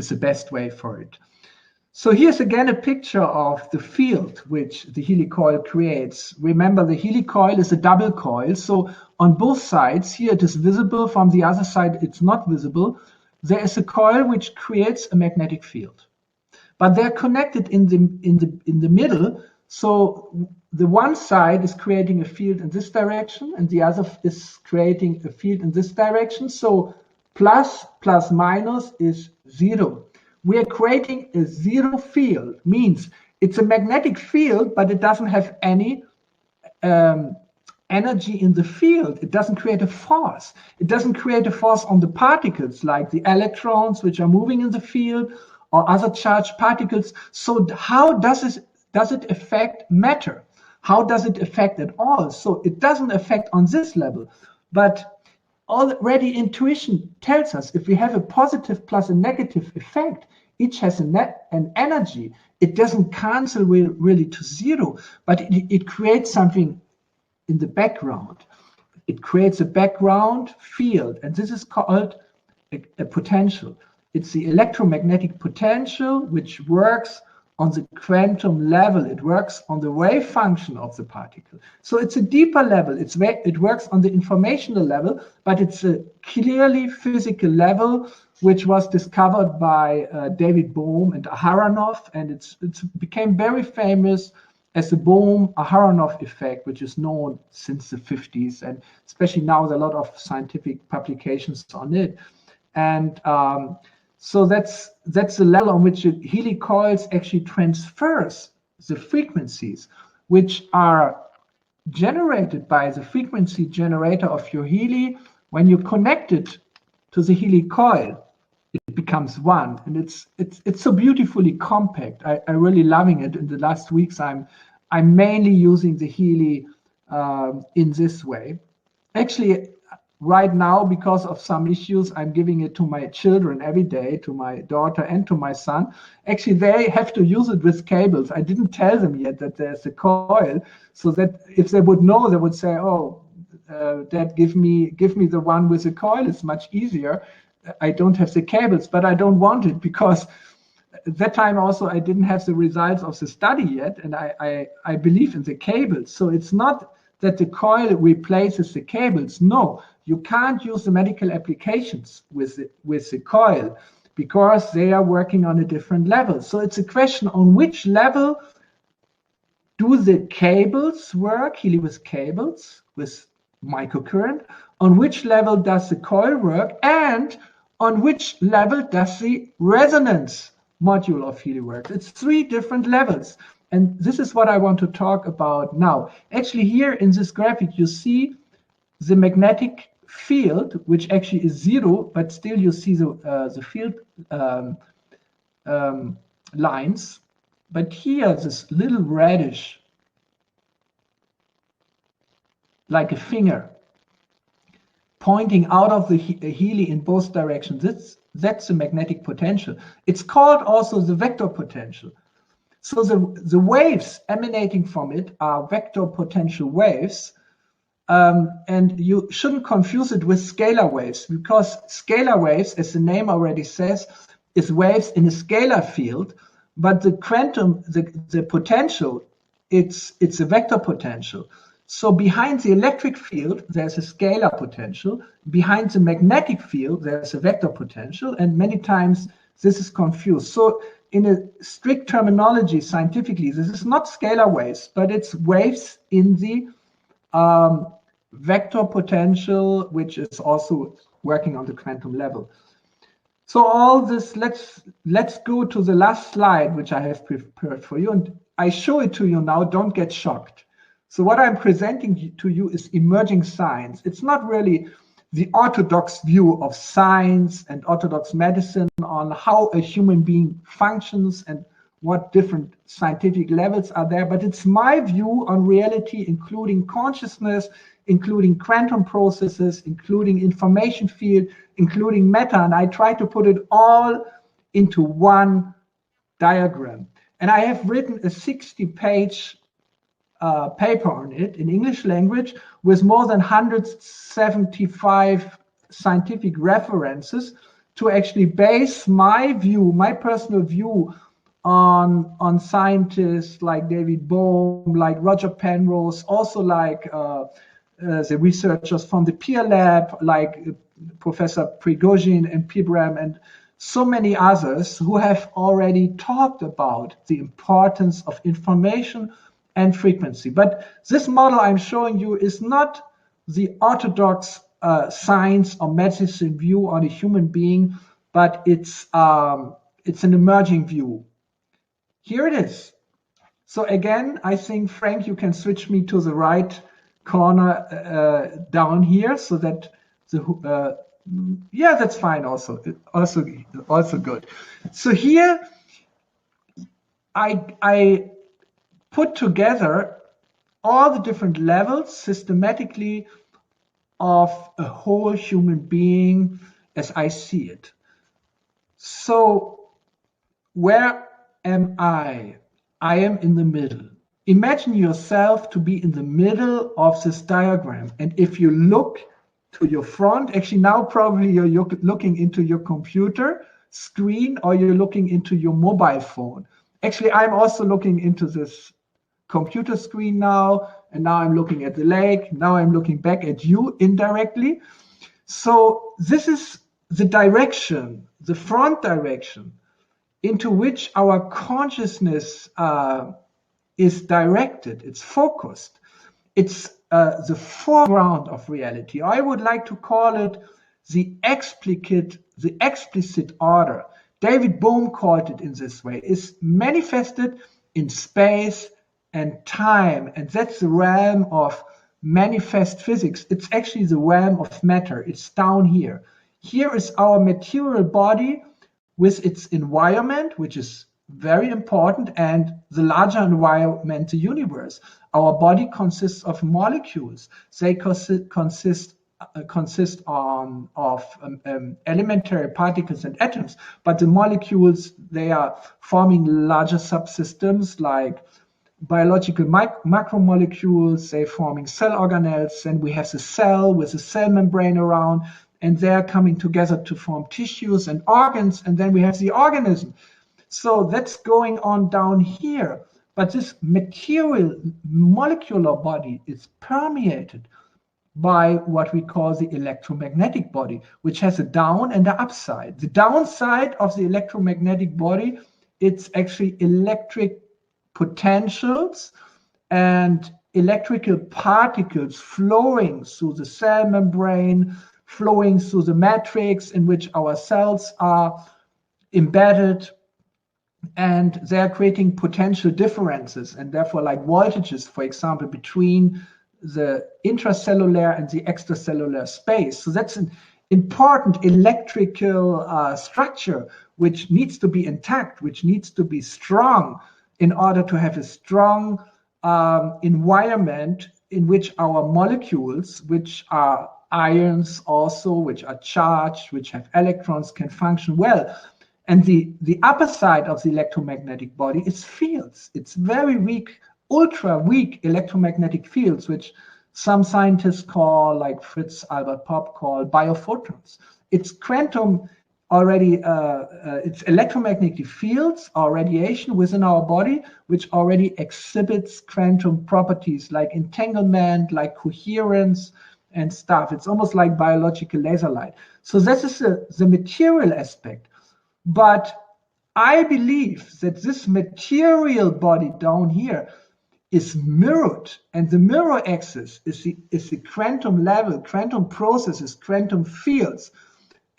is the best way for it. So here's again a picture of the field which the Healy coil creates. Remember, the Healy coil is a double coil. So on both sides, here it is visible, from the other side it's not visible. There is a coil which creates a magnetic field. But they're connected in the middle. So the one side is creating a field in this direction, and the other is creating a field in this direction. So plus minus is 0. We are creating a 0 field, means it's a magnetic field, but it doesn't have any energy in the field. It doesn't create a force. It doesn't create a force on the particles like the electrons which are moving in the field or other charged particles. So how does it affect matter? How does it affect at all? So it doesn't affect on this level, but already intuition tells us if we have a positive plus a negative effect, each has an energy. It doesn't cancel really to 0, but it creates something in the background. It creates a background field, and this is called a potential. It's the electromagnetic potential which works on the quantum level. It works on the wave function of the particle. So it's a deeper level. It works on the informational level, but it's a clearly physical level which was discovered by David Bohm and Aharonov, and it became very famous as the Bohm-Aharonov effect, which is known since the 50s, and especially now there are a lot of scientific publications on it. And so that's the level on which Healy coils actually transfers the frequencies which are generated by the frequency generator of your Healy. When you connect it to the Healy coil, it becomes one, and it's so beautifully compact. I'm really loving it. In the last weeks, I'm mainly using the Healy in this way. Actually, right now, because of some issues, I'm giving it to my children every day, to my daughter and to my son. Actually, they have to use it with cables. I didn't tell them yet that there's a coil, so that if they would know, they would say, "Oh, Dad, give me the one with the coil. It's much easier. I don't have the cables," but I don't want it because at that time also I didn't have the results of the study yet, and I believe in the cables. So it's not that the coil replaces the cables. No, you can't use the medical applications with the coil because they are working on a different level. So it's a question on which level do the cables work, Healy with cables, with microcurrent, on which level does the coil work, and on which level does the resonance module of Healy work. It's 3 different levels. And this is what I want to talk about now. Actually, here in this graphic, you see the magnetic field, which actually is 0, but still you see the field lines. But here, this little reddish, like a finger, pointing out of the Healy in both directions, that's the magnetic potential. It's called also the vector potential. So the waves emanating from it are vector potential waves, and you shouldn't confuse it with scalar waves, because scalar waves, as the name already says, is waves in a scalar field, but the quantum, the potential, it's a vector potential. So behind the electric field, there's a scalar potential. Behind the magnetic field, there's a vector potential, and many times this is confused. So in a strict terminology, scientifically, this is not scalar waves, but it's waves in the vector potential, which is also working on the quantum level. So all this, let's go to the last slide, which I have prepared for you, and I show it to you now. Don't get shocked. So what I'm presenting to you is emerging science. It's not really the orthodox view of science and orthodox medicine on how a human being functions and what different scientific levels are there, but it's my view on reality, including consciousness, including quantum processes, including information field, including matter, and I try to put it all into one diagram. And I have written a 60-page paper on it in English language with more than 175 scientific references to actually base my view, my personal view, on scientists like David Bohm, like Roger Penrose, also like the researchers from the Peer Lab, like Professor Prigozhin and Pibram, and so many others who have already talked about the importance of information and frequency. But this model I'm showing you is not the orthodox science or medicine view on a human being, but it's an emerging view. Here it is. So again, I think, Frank, you can switch me to the right corner down here, so that the yeah, that's fine. Also good. So here I put together all the different levels systematically of a whole human being as I see it. So where am I? I am in the middle. Imagine yourself to be in the middle of this diagram. And if you look to your front, actually now probably you're looking into your computer screen, or you're looking into your mobile phone. Actually, I'm also looking into this computer screen now, and now I'm looking at the lake. Now I'm looking back at you indirectly. So this is the direction, the front direction, into which our consciousness is directed. It's focused. It's the foreground of reality. I would like to call it the explicit order. David Bohm called it in this way. It's manifested in space and time, and that's the realm of manifest physics. It's actually the realm of matter. It's down here. Here is our material body with its environment, which is very important, and the larger environment, the universe. Our body consists of molecules. They consist of elementary particles and atoms, but the molecules, they are forming larger subsystems like biological macromolecules. They're forming cell organelles, and we have the cell with the cell membrane around, and they're coming together to form tissues and organs, and then we have the organism. So that's going on down here. But this material molecular body is permeated by what we call the electromagnetic body, which has a down and an upside. The downside of the electromagnetic body, it's actually electric potentials and electrical particles flowing through the cell membrane, flowing through the matrix in which our cells are embedded, and they're creating potential differences, and therefore like voltages, for example, between the intracellular and the extracellular space. So that's an important electrical structure which needs to be intact, which needs to be strong in order to have a strong environment in which our molecules, which are ions also, which are charged, which have electrons, can function well. And the upper side of the electromagnetic body is fields. It's very weak, ultra weak electromagnetic fields, which some scientists call, like Fritz Albert Popp call, biophotons. It's quantum already, it's electromagnetic fields or radiation within our body, which already exhibits quantum properties like entanglement, like coherence and stuff. It's almost like biological laser light. So this is the material aspect. But I believe that this material body down here is mirrored, and the mirror axis is the quantum level, quantum processes, quantum fields,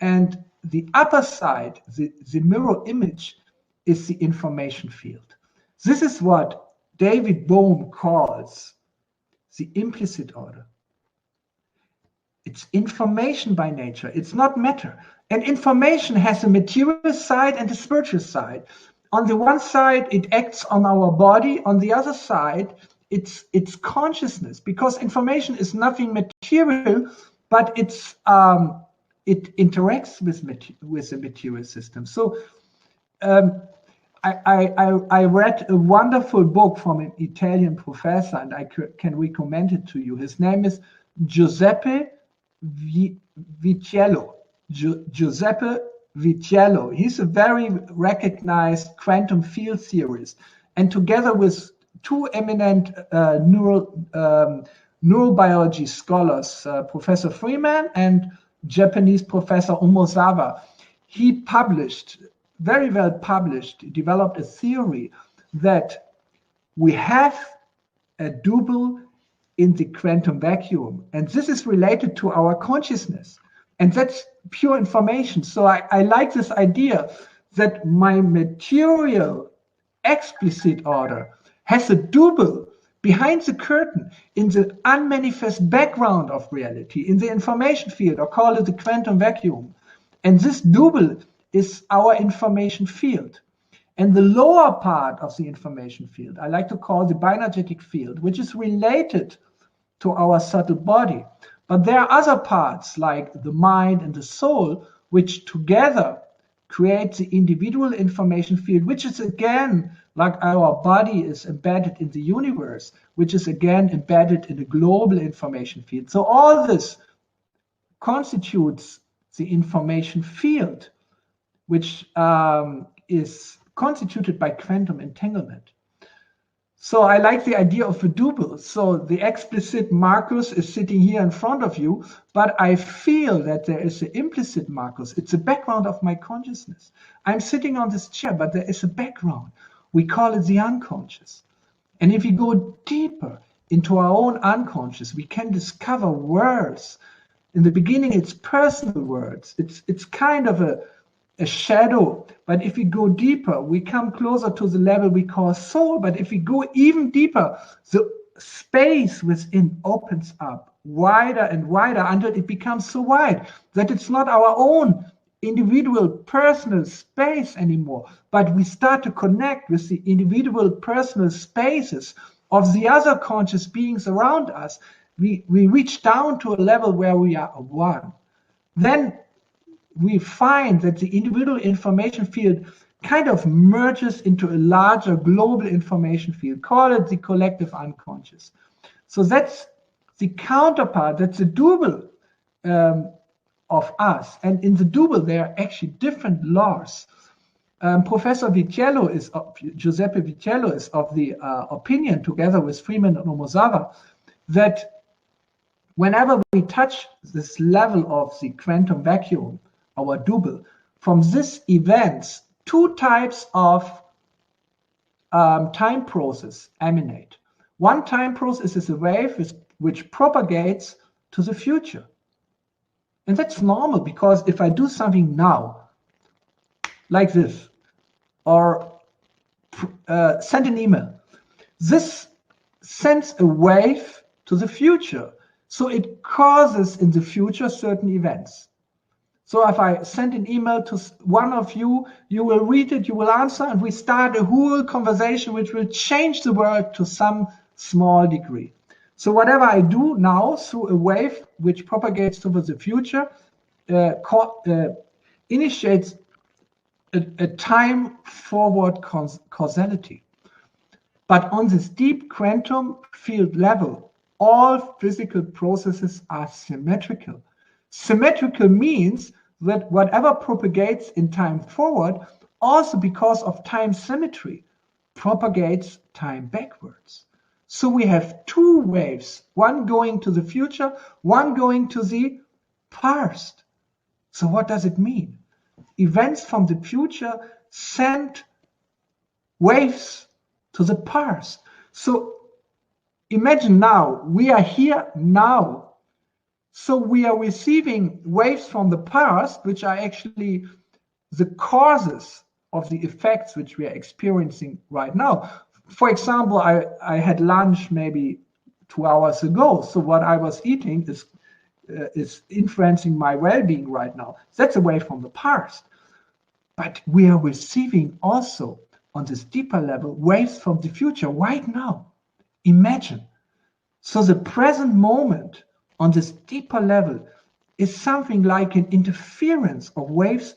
and the upper side, the mirror image, is the information field. This is what David Bohm calls the implicit order. It's information by nature. It's not matter. And information has a material side and a spiritual side. On the one side, it acts on our body. On the other side, it's consciousness, because information is nothing material, but it interacts with the material system. So I read a wonderful book from an Italian professor, and I can recommend it to you. His name is Giuseppe Vitiello. Giuseppe Vitiello. He's a very recognized quantum field theorist. And together with two eminent neurobiology scholars, Professor Freeman and Japanese Professor Omozawa, he published, very well published, developed a theory that we have a double in the quantum vacuum. And this is related to our consciousness. And that's pure information. So I like this idea that my material explicit order has a double behind the curtain in the unmanifest background of reality, in the information field, or call it the quantum vacuum. And this double is our information field. And the lower part of the information field, I like to call the bioenergetic field, which is related to our subtle body. But there are other parts like the mind and the soul, which together create the individual information field, which is again, like our body is embedded in the universe, which is again embedded in the global information field. So all this constitutes the information field, which is constituted by quantum entanglement. So I like the idea of a double. So the explicit Marcus is sitting here in front of you, but I feel that there is an implicit Marcus. It's a background of my consciousness. I'm sitting on this chair, but there is a background. We call it the unconscious. And if we go deeper into our own unconscious, we can discover words. In the beginning, it's personal words. It's kind of a shadow. But if we go deeper, we come closer to the level we call soul. But if we go even deeper, the space within opens up wider and wider until it becomes so wide that it's not our own individual personal space anymore, but we start to connect with the individual personal spaces of the other conscious beings around us. We reach down to a level where we are one. Then we find that the individual information field kind of merges into a larger global information field. Call it the collective unconscious. So that's the counterpart, that's the double of us. And in the double, there are actually different laws. Professor Vitiello Giuseppe Vitiello is of the opinion, together with Freeman and Omozawa, that whenever we touch this level of the quantum vacuum, our double, from this events, two types of time process emanate. One time process is a wave which propagates to the future. And that's normal, because if I do something now, like this, or send an email, this sends a wave to the future. So it causes in the future certain events. So if I send an email to one of you, you will read it, you will answer, and we start a whole conversation which will change the world to some small degree. So whatever I do now through a wave which propagates towards the future initiates a time forward causality. But on this deep quantum field level, all physical processes are symmetrical. Symmetrical means that whatever propagates in time forward, also because of time symmetry, propagates time backwards. So we have two waves, one going to the future, one going to the past. So what does it mean? Events from the future send waves to the past. So imagine now, we are here now. So we are receiving waves from the past, which are actually the causes of the effects which we are experiencing right now. For example, I had lunch maybe 2 hours ago. So what I was eating is influencing my well-being right now. That's a wave from the past. But we are receiving also on this deeper level waves from the future right now. Imagine. So the present moment on this deeper level is something like an interference of waves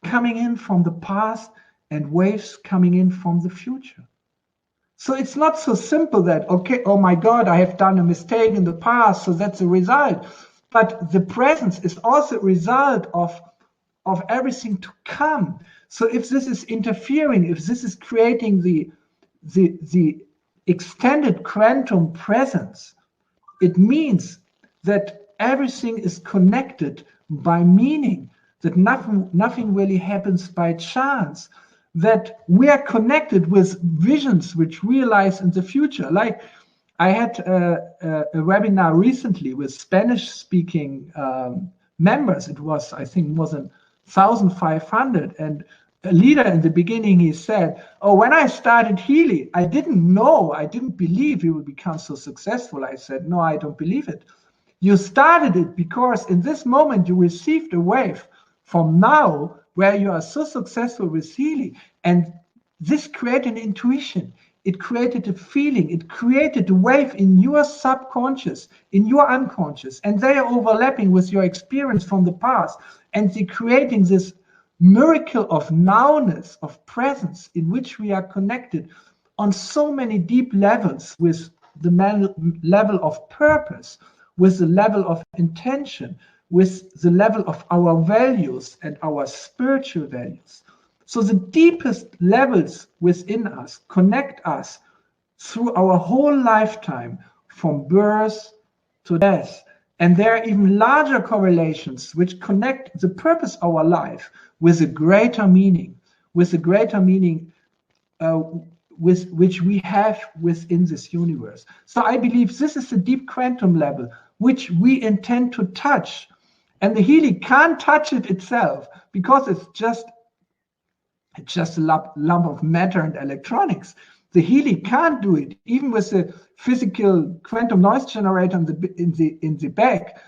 coming in from the past and waves coming in from the future. So it's not so simple that, okay, oh my God, I have done a mistake in the past, so that's a result. But the presence is also a result of of everything to come. So if this is interfering, if this is creating the extended quantum presence, it means that everything is connected by meaning, that nothing really happens by chance, that we are connected with visions which realize in the future. Like I had a webinar recently with Spanish-speaking members. It was, I think, more than 1,500. And a leader in the beginning, he said, oh, when I started Healy, I didn't believe you would become so successful. I said, no, I don't believe it. You started it because in this moment you received a wave from now where you are so successful with Healy. And this created an intuition. It created a feeling. It created a wave in your subconscious, in your unconscious. And they are overlapping with your experience from the past. And they're creating this miracle of nowness, of presence, in which we are connected on so many deep levels, with the level of purpose, with the level of intention, with the level of our values and our spiritual values. So the deepest levels within us connect us through our whole lifetime, from birth to death. And there are even larger correlations which connect the purpose of our life with a greater meaning, with which we have within this universe. So I believe this is a deep quantum level which we intend to touch. And the Healy can't touch it itself because it's just a lump of matter and electronics. The Healy can't do it, even with the physical quantum noise generator in the back,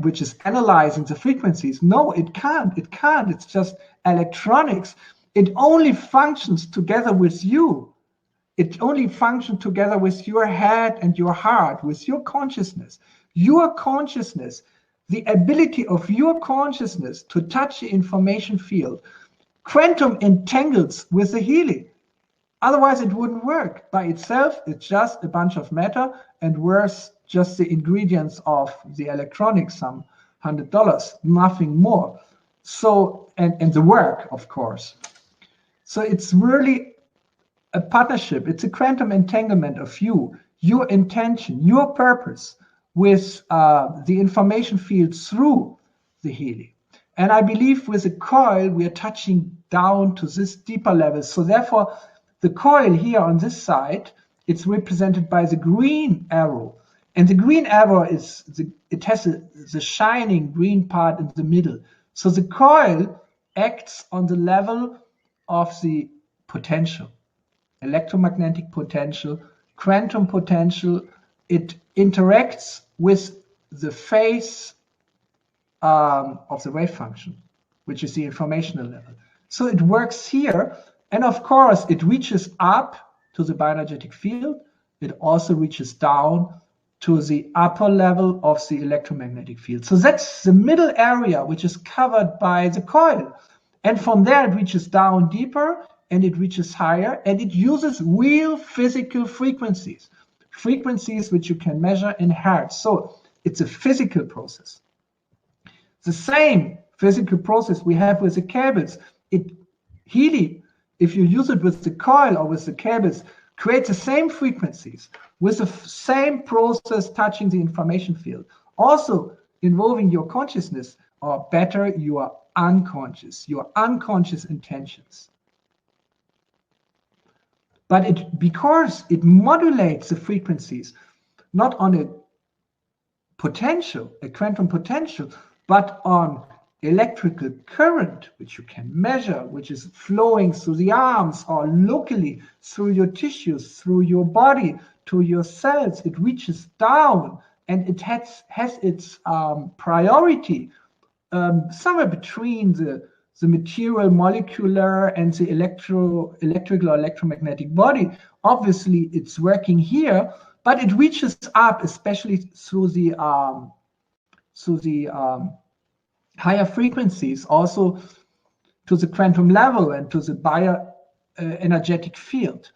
which is analyzing the frequencies. No, it can't. It can't. It's just electronics. It only functions together with you. It only functions together with your head and your heart, with your consciousness. Your consciousness, the ability of your consciousness to touch the information field, quantum entangles with the Healy. Otherwise, it wouldn't work. By itself, it's just a bunch of matter, and worse, just the ingredients of the electronics, some $100, nothing more. So, and the work, of course. So it's really a partnership. It's a quantum entanglement of you, your intention, your purpose with the information field through the Healy. And I believe with the coil, we are touching down to this deeper level. So therefore, the coil here on this side, it's represented by the green arrow. And the green arrow has the shining green part in the middle. So the coil acts on the level of the potential, electromagnetic potential, quantum potential. It interacts with the phase of the wave function, which is the informational level. So it works here. And of course, it reaches up to the bioenergetic field. It also reaches down to the upper level of the electromagnetic field. So that's the middle area, which is covered by the coil. And from there, it reaches down deeper and it reaches higher, and it uses real physical frequencies which you can measure in hertz. So it's a physical process. The same physical process we have with the cables. Healy, if you use it with the coil or with the cables, creates the same frequencies with the same process touching the information field, also involving your consciousness, or better, your unconscious intentions. But because it modulates the frequencies, not on a quantum potential, but on electrical current, which you can measure, which is flowing through the arms or locally through your tissues, through your body, to your cells. It reaches down and it has its priority somewhere between the material, molecular, and the electrical or electromagnetic body. Obviously, it's working here, but it reaches up, especially through the higher frequencies, also to the quantum level and to the bioenergetic field.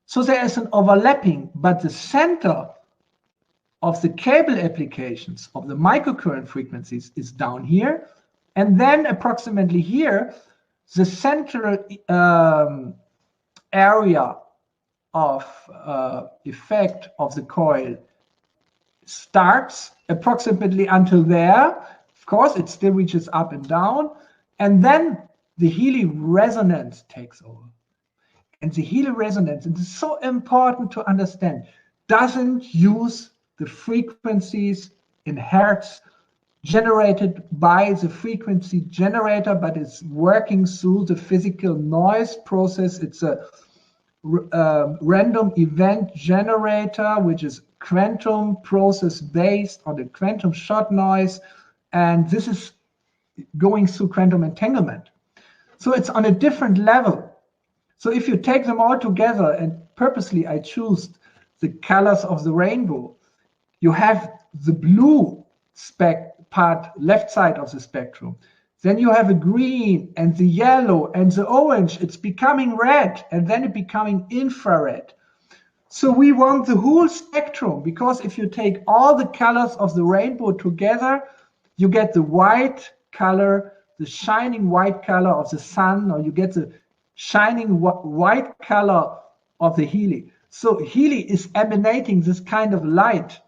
So there is an overlapping, but the center of the cable applications of the microcurrent frequencies is down here, And then approximately here, the central area of effect of the coil starts approximately until there. Of course, it still reaches up and down. And then the Healy resonance takes over. And the Healy resonance, and it's so important to understand, doesn't use the frequencies in hertz generated by the frequency generator, but it's working through the physical noise process. It's a random event generator, which is quantum process based on the quantum shot noise. And this is going through quantum entanglement. So it's on a different level. So if you take them all together, and purposely I choose the colors of the rainbow, you have the blue part, left side of the spectrum. Then you have a green and the yellow and the orange. It's becoming red, and then it becoming infrared. So we want the whole spectrum, because if you take all the colors of the rainbow together, you get the white color, the shining white color of the sun, or you get the shining white color of the Healy. So Healy is emanating this kind of light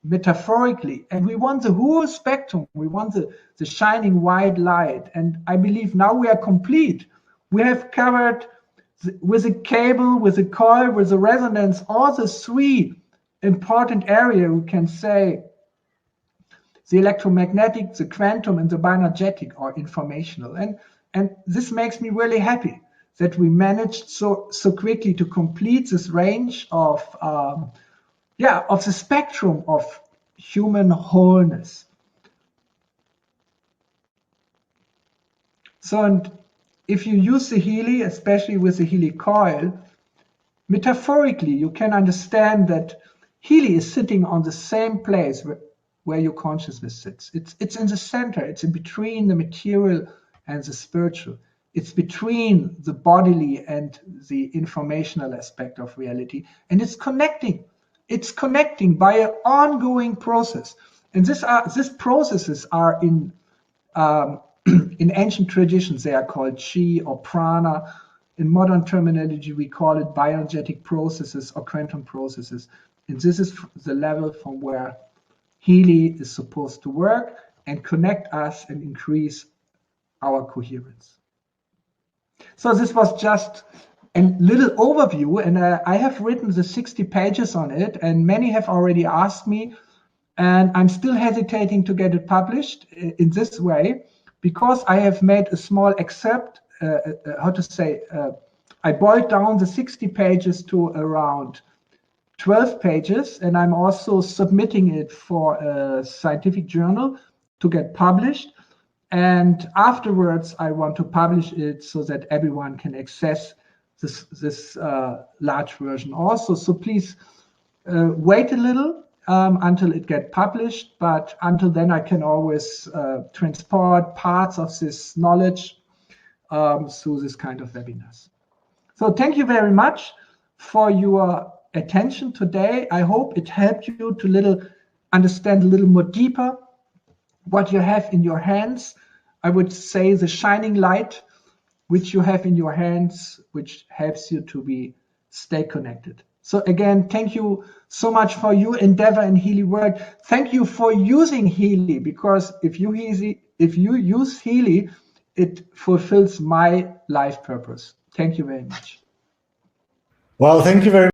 metaphorically, and we want the whole spectrum. We want the shining white light, and I believe now we are complete. We have covered with a cable, with a coil, with a resonance, all the three important areas, we can say, the electromagnetic, the quantum, and the bioenergetic, or informational. And this makes me really happy that we managed so quickly to complete this range of the spectrum of human wholeness. So, and if you use the Healy, especially with the Healy coil, metaphorically, you can understand that Healy is sitting on the same place where your consciousness sits. It's in the center. It's in between the material and the spiritual. It's between the bodily and the informational aspect of reality. And it's connecting. It's connecting by an ongoing process. And these processes are in ancient traditions, they are called chi or prana. In modern terminology, we call it bioenergetic processes or quantum processes. And this is the level from where Healy is supposed to work and connect us and increase our coherence. So this was just a little overview, and I have written the 60 pages on it, and many have already asked me, and I'm still hesitating to get it published in this way, because I have made a small excerpt, I boiled down the 60 pages to around 12 pages, and I'm also submitting it for a scientific journal to get published. And afterwards, I want to publish it so that everyone can access this large version also. So please wait a little until it gets published. But until then, I can always transport parts of this knowledge through this kind of webinars. So thank you very much for your attention today. I hope it helped you to understand a little more deeper what you have in your hands. I would say the shining light which you have in your hands, which helps you to stay connected. So again, thank you so much for your endeavor in Healy work. Thank you for using Healy, because if you use Healy, it fulfills my life purpose. Thank you very much. Well, thank you very much.